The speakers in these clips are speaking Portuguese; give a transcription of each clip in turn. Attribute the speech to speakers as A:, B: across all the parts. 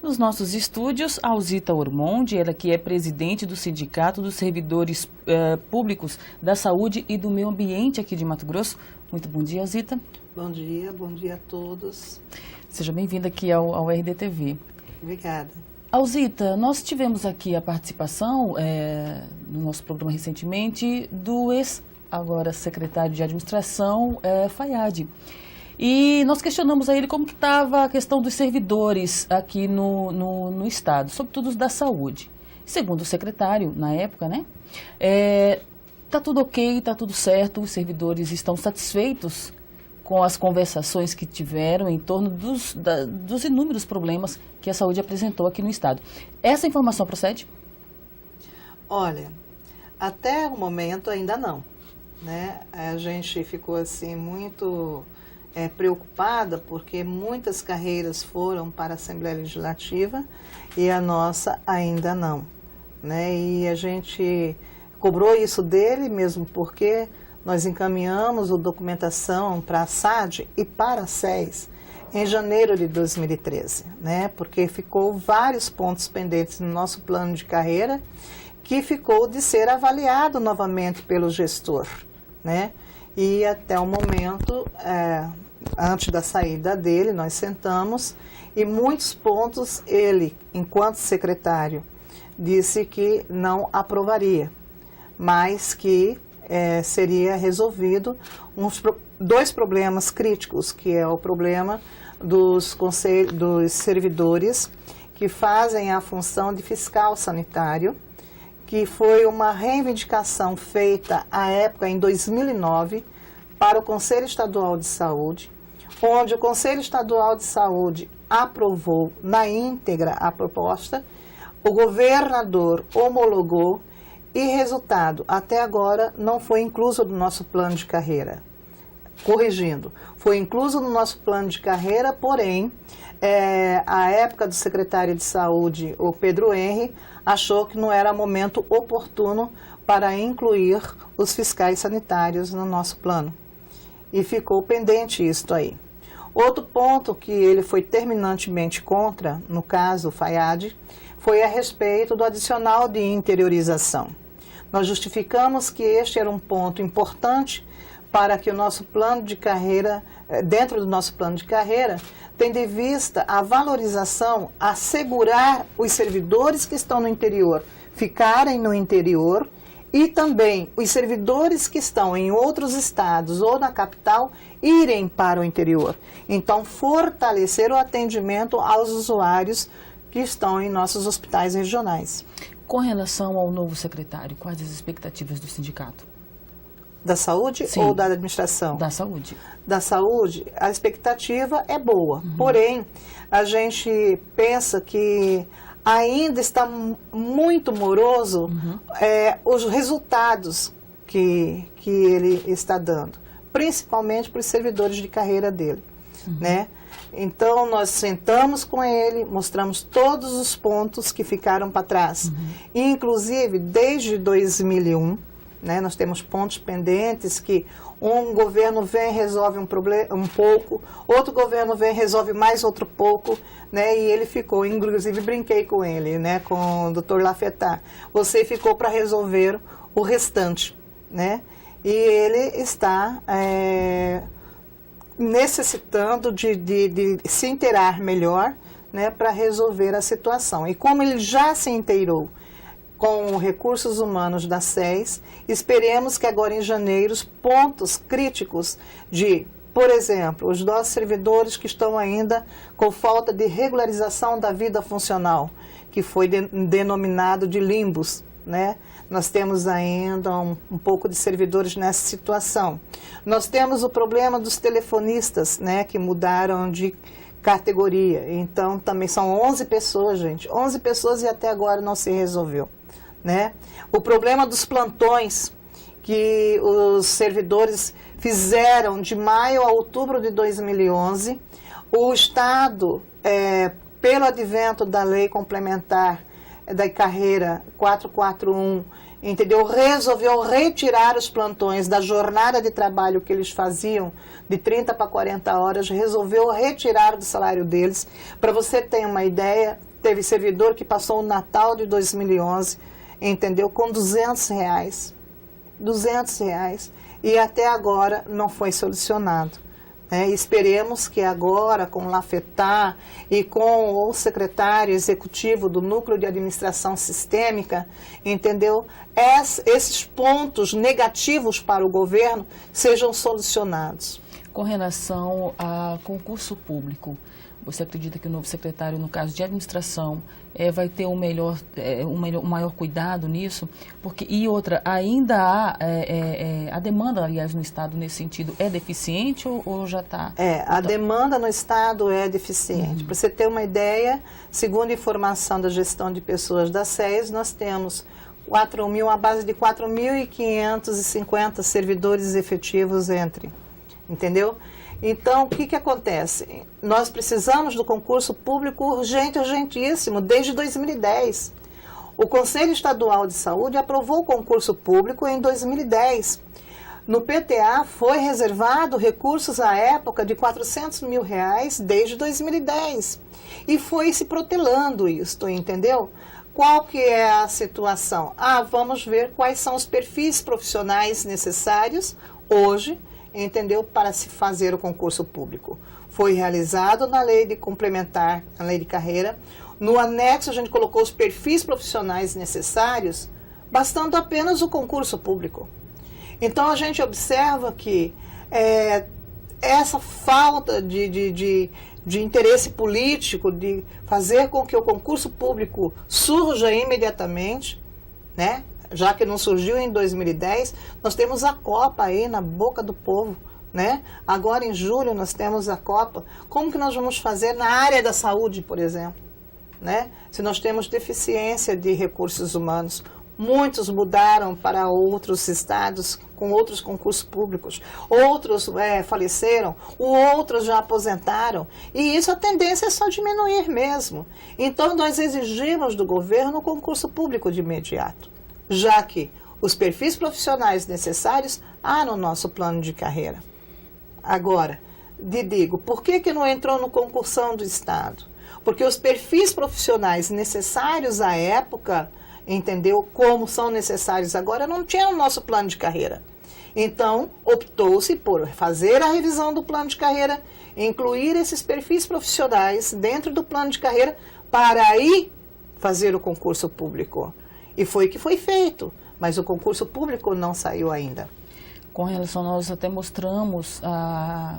A: Nos nossos estúdios, a Alzita Ormonde, ela que é presidente do Sindicato dos Servidores Públicos da Saúde e do Meio Ambiente aqui de Mato Grosso. Muito bom dia, Alzita.
B: Bom dia a todos.
A: Seja bem-vinda aqui ao RDTV.
B: Obrigada.
A: Alzita, nós tivemos aqui a participação no nosso programa recentemente do agora secretário de Administração, Fayad. E nós questionamos a ele como que estava a questão dos servidores aqui no Estado, sobretudo os da saúde. Segundo o secretário, na época, né, está tudo ok, está tudo certo, os servidores estão satisfeitos com as conversações que tiveram em torno dos inúmeros problemas que a saúde apresentou aqui no Estado. Essa informação procede?
B: Olha, até o momento ainda não, né? A gente ficou assim muito preocupada porque muitas carreiras foram para a Assembleia Legislativa e a nossa ainda não, né? E a gente cobrou isso dele mesmo porque nós encaminhamos a documentação para a SAD e para a SES em janeiro de 2013, né? Porque ficou vários pontos pendentes no nosso plano de carreira que ficou de ser avaliado novamente pelo gestor, né? E até o momento, antes da saída dele, nós sentamos e muitos pontos ele, enquanto secretário, disse que não aprovaria, mas que seria resolvido dois problemas críticos, que é o problema dos servidores que fazem a função de fiscal sanitário, que foi uma reivindicação feita à época, em 2009, para o Conselho Estadual de Saúde, onde o Conselho Estadual de Saúde aprovou na íntegra a proposta, o governador homologou e, resultado, até agora não foi incluso no nosso plano de carreira. Corrigindo, foi incluso no nosso plano de carreira, porém, a época do secretário de Saúde, o Pedro Henry, achou que não era momento oportuno para incluir os fiscais sanitários no nosso plano. E ficou pendente isto aí. Outro ponto que ele foi terminantemente contra, no caso, o Fayad, foi a respeito do adicional de interiorização. Nós justificamos que este era um ponto importante para que o nosso plano de carreira, dentro do nosso plano de carreira, tendo em vista a valorização, assegurar os servidores que estão no interior ficarem no interior e também os servidores que estão em outros estados ou na capital irem para o interior. Então, fortalecer o atendimento aos usuários que estão em nossos hospitais regionais.
A: Com relação ao novo secretário, quais as expectativas do sindicato?
B: Da saúde? Sim. Ou da administração?
A: Da saúde.
B: Da saúde, a expectativa é boa. Porém, a gente pensa que ainda está muito moroso os resultados que ele está dando, principalmente para os servidores de carreira dele, né? Então, nós sentamos com ele, mostramos todos os pontos que ficaram para trás. Inclusive, desde 2001, né, nós temos pontos pendentes que um governo vem e resolve um pouco, outro governo vem e resolve mais outro pouco, né, e ele ficou, inclusive brinquei com ele, né, com o Dr. Lafetá, você ficou para resolver o restante, né, e ele está necessitando de se inteirar melhor, né, para resolver a situação. E como ele já se inteirou com recursos humanos da SES, esperemos que agora em janeiro os pontos críticos de, por exemplo, os nossos servidores que estão ainda com falta de regularização da vida funcional, que foi denominado de limbos, né? Nós temos ainda um pouco de servidores nessa situação. Nós temos o problema dos telefonistas, né, que mudaram de categoria. Então, também são 11 pessoas, gente. 11 pessoas e até agora não se resolveu, né? O problema dos plantões que os servidores fizeram de maio a outubro de 2011. O Estado, pelo advento da lei complementar da carreira 441, entendeu? Resolveu retirar os plantões da jornada de trabalho que eles faziam de 30 para 40 horas, resolveu retirar do salário deles. Para você ter uma ideia, teve servidor que passou o Natal de 2011, entendeu? Com R$200. R$200. E até agora não foi solucionado. Esperemos que agora, com o Lafetar e com o secretário executivo do Núcleo de Administração Sistêmica, entendeu? Esses pontos negativos para o governo sejam solucionados.
A: Com relação a concurso público, você acredita que o novo secretário, no caso de administração, vai ter um maior cuidado nisso? E outra, ainda há a demanda, aliás, no Estado nesse sentido, é deficiente ou já está?
B: A demanda no Estado é deficiente. Para você ter uma ideia, segundo a informação da gestão de pessoas da SES, nós temos a base de 4.550 servidores efetivos entendeu? Então, o que acontece? Nós precisamos do concurso público urgentíssimo, desde 2010. O Conselho Estadual de Saúde aprovou o concurso público em 2010. No PTA foi reservado recursos à época de R$400 mil desde 2010. E foi se protelando isto, entendeu? Qual que é a situação? Vamos ver quais são os perfis profissionais necessários hoje, entendeu, para se fazer o concurso público. Foi realizado na lei de complementar, na lei de carreira. No anexo a gente colocou os perfis profissionais necessários, bastando apenas o concurso público. Então a gente observa que essa falta de interesse político, de fazer com que o concurso público surja imediatamente, né? Já que não surgiu em 2010, nós temos a Copa aí na boca do povo, né? Agora em julho nós temos a Copa. Como que nós vamos fazer na área da saúde, por exemplo, né? Se nós temos deficiência de recursos humanos, muitos mudaram para outros estados com outros concursos públicos, outros faleceram, outros já aposentaram, e isso a tendência é só diminuir mesmo. Então nós exigimos do governo o concurso público de imediato, já que os perfis profissionais necessários há no nosso plano de carreira. Agora, digo, por que não entrou no concursão do Estado? Porque os perfis profissionais necessários à época, entendeu, como são necessários agora, não tinha no nosso plano de carreira. Então, optou-se por fazer a revisão do plano de carreira, incluir esses perfis profissionais dentro do plano de carreira para aí fazer o concurso público. E foi o que foi feito, mas o concurso público não saiu ainda.
A: Com relação, nós até mostramos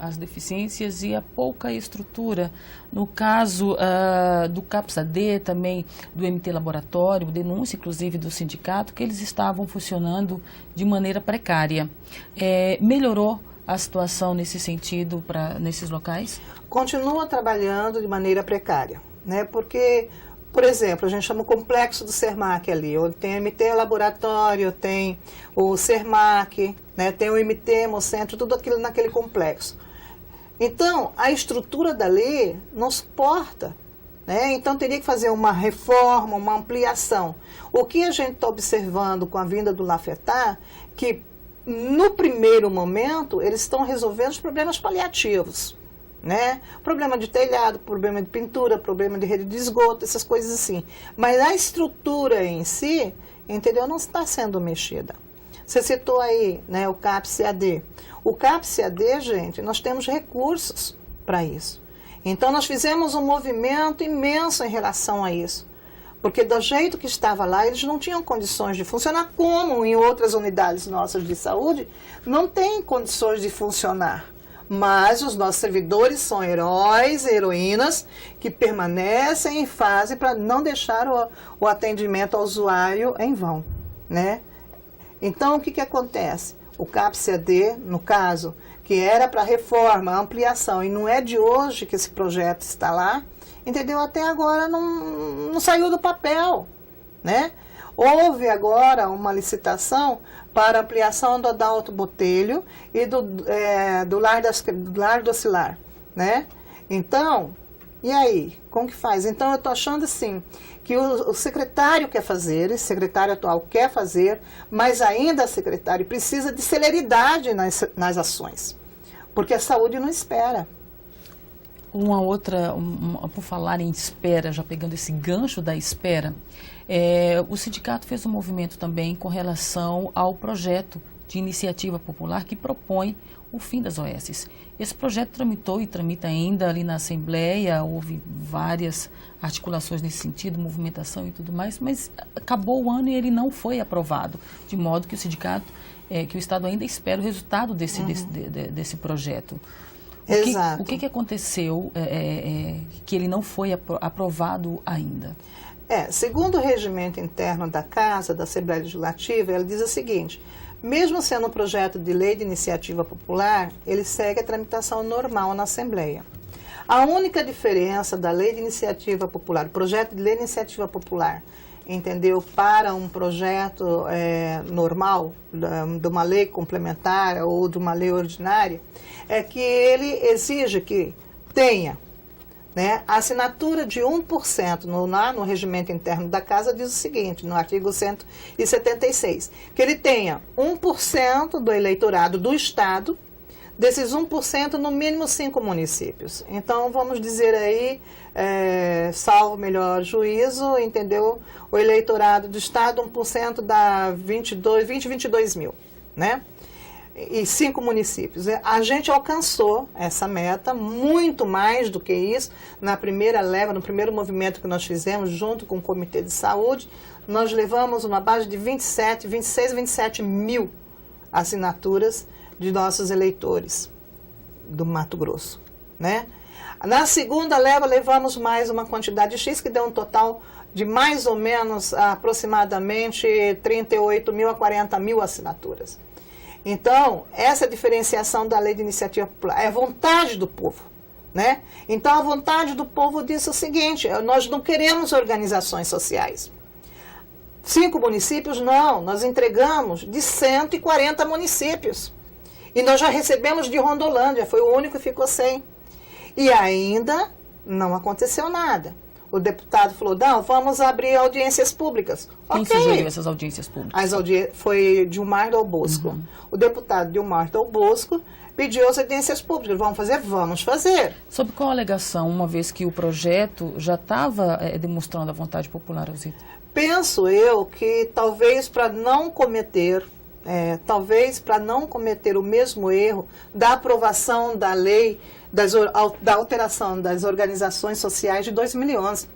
A: as deficiências e a pouca estrutura. No caso do CAPS-AD, também do MT Laboratório, denúncia inclusive do sindicato, que eles estavam funcionando de maneira precária. Melhorou a situação nesse sentido nesses locais?
B: Continua trabalhando de maneira precária, né? Porque, por exemplo, a gente chama o complexo do Sermac ali, onde tem o MT Laboratório, tem o Sermac, né, tem o MT, Hemocentro, tudo aquilo naquele complexo. Então, a estrutura dali não suporta, né? Então teria que fazer uma reforma, uma ampliação. O que a gente está observando com a vinda do Lafetar, que no primeiro momento eles estão resolvendo os problemas paliativos, né? Problema de telhado, problema de pintura, problema de rede de esgoto, essas coisas assim. Mas a estrutura em si, entendeu, não está sendo mexida. Você citou aí, né, o CAPS-AD. O CAPS-AD, gente, nós temos recursos para isso. Então, nós fizemos um movimento imenso em relação a isso. Porque do jeito que estava lá, eles não tinham condições de funcionar, como em outras unidades nossas de saúde, não tem condições de funcionar. Mas os nossos servidores são heróis e heroínas que permanecem em fase para não deixar o atendimento ao usuário em vão, né? Então, o que acontece? O CAPS-AD, no caso, que era para reforma, ampliação, e não é de hoje que esse projeto está lá, entendeu? Até agora não saiu do papel, né? Houve agora uma licitação para ampliação do Adalto Botelho e do Lar do Ocilar, né? Então, e aí? Como que faz? Então, eu estou achando assim, que o secretário quer fazer, esse secretário atual quer fazer, mas ainda a secretária precisa de celeridade nas ações, porque a saúde não espera.
A: Uma outra, por falar em espera, já pegando esse gancho da espera, o sindicato fez um movimento também com relação ao projeto de iniciativa popular que propõe o fim das OS. Esse projeto tramitou e tramita ainda ali na Assembleia, houve várias articulações nesse sentido, movimentação e tudo mais, mas acabou o ano e ele não foi aprovado, de modo que o sindicato, que o Estado ainda espera o resultado desse projeto.
B: Exato.
A: O que aconteceu que ele não foi aprovado ainda?
B: Segundo o regimento interno da Casa, da Assembleia Legislativa, ela diz o seguinte: mesmo sendo um projeto de lei de iniciativa popular, ele segue a tramitação normal na Assembleia. A única diferença da lei de iniciativa popular, projeto de lei de iniciativa popular, entendeu, para um projeto normal, de uma lei complementar ou de uma lei ordinária, é que ele exige que tenha, né, a assinatura de 1%, no regimento interno da Casa diz o seguinte, no artigo 176, que ele tenha 1% do eleitorado do Estado, desses 1%, no mínimo 5 municípios. Então, vamos dizer aí, salvo melhor juízo, entendeu? O eleitorado do Estado, 1% dá 22 mil, né? E 5 municípios. A gente alcançou essa meta, muito mais do que isso, na primeira leva, no primeiro movimento que nós fizemos, junto com o Comitê de Saúde, nós levamos uma base de 27 mil assinaturas de nossos eleitores do Mato Grosso, né? Na segunda leva, levamos mais uma quantidade X, que deu um total de mais ou menos, aproximadamente, 38 mil a 40 mil assinaturas. Então, essa diferenciação da lei de iniciativa popular é a vontade do povo, né? Então, a vontade do povo diz o seguinte: nós não queremos organizações sociais. 5 municípios, não, nós entregamos de 140 municípios. E nós já recebemos de Rondolândia, foi o único que ficou sem. E ainda não aconteceu nada. O deputado falou, não, vamos abrir audiências públicas.
A: Quem sugeriu essas audiências públicas?
B: Foi Dilmar Dal Bosco.
A: Uhum.
B: O deputado Dilmar Dal Bosco pediu as audiências públicas. Vamos fazer? Vamos fazer.
A: Sob qual alegação, uma vez que o projeto já estava demonstrando a vontade popular, Alzita?
B: Penso eu que talvez para não cometer o mesmo erro da aprovação da lei, da alteração das organizações sociais de 2011,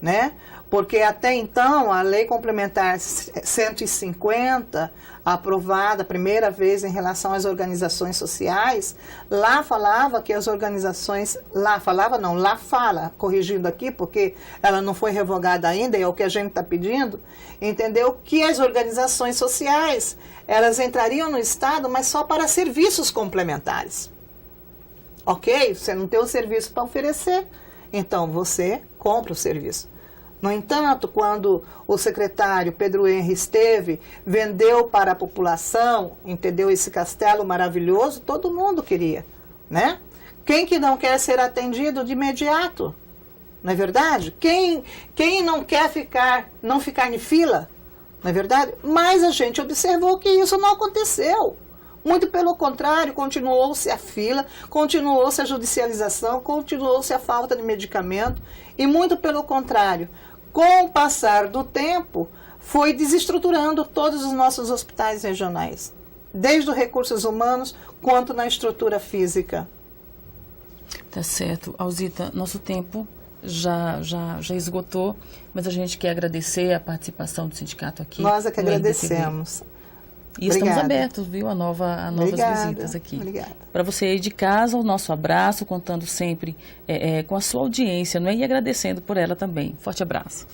B: né? Porque até então a lei complementar 150, aprovada a primeira vez em relação às organizações sociais, lá falava que as organizações, lá fala, corrigindo aqui, porque ela não foi revogada ainda, é o que a gente está pedindo, entendeu? Que as organizações sociais, elas entrariam no Estado, mas só para serviços complementares. Ok? Você não tem o serviço para oferecer, então você compra o serviço. No entanto, quando o secretário Pedro Henri esteve, vendeu para a população, entendeu, esse castelo maravilhoso, todo mundo queria, né? Quem que não quer ser atendido de imediato? Não é verdade? Quem não quer não ficar em fila? Não é verdade? Mas a gente observou que isso não aconteceu. Muito pelo contrário, continuou-se a fila, continuou-se a judicialização, continuou-se a falta de medicamento e muito pelo contrário, com o passar do tempo, foi desestruturando todos os nossos hospitais regionais, desde os recursos humanos quanto na estrutura física.
A: Tá certo. Alzita, nosso tempo já esgotou, mas a gente quer agradecer a participação do sindicato aqui.
B: Nós é que agradecemos.
A: E estamos abertos, viu, a novas visitas aqui.
B: Obrigada.
A: Para você aí de casa, o nosso abraço, contando sempre com a sua audiência, não é? E agradecendo por ela também. Forte abraço.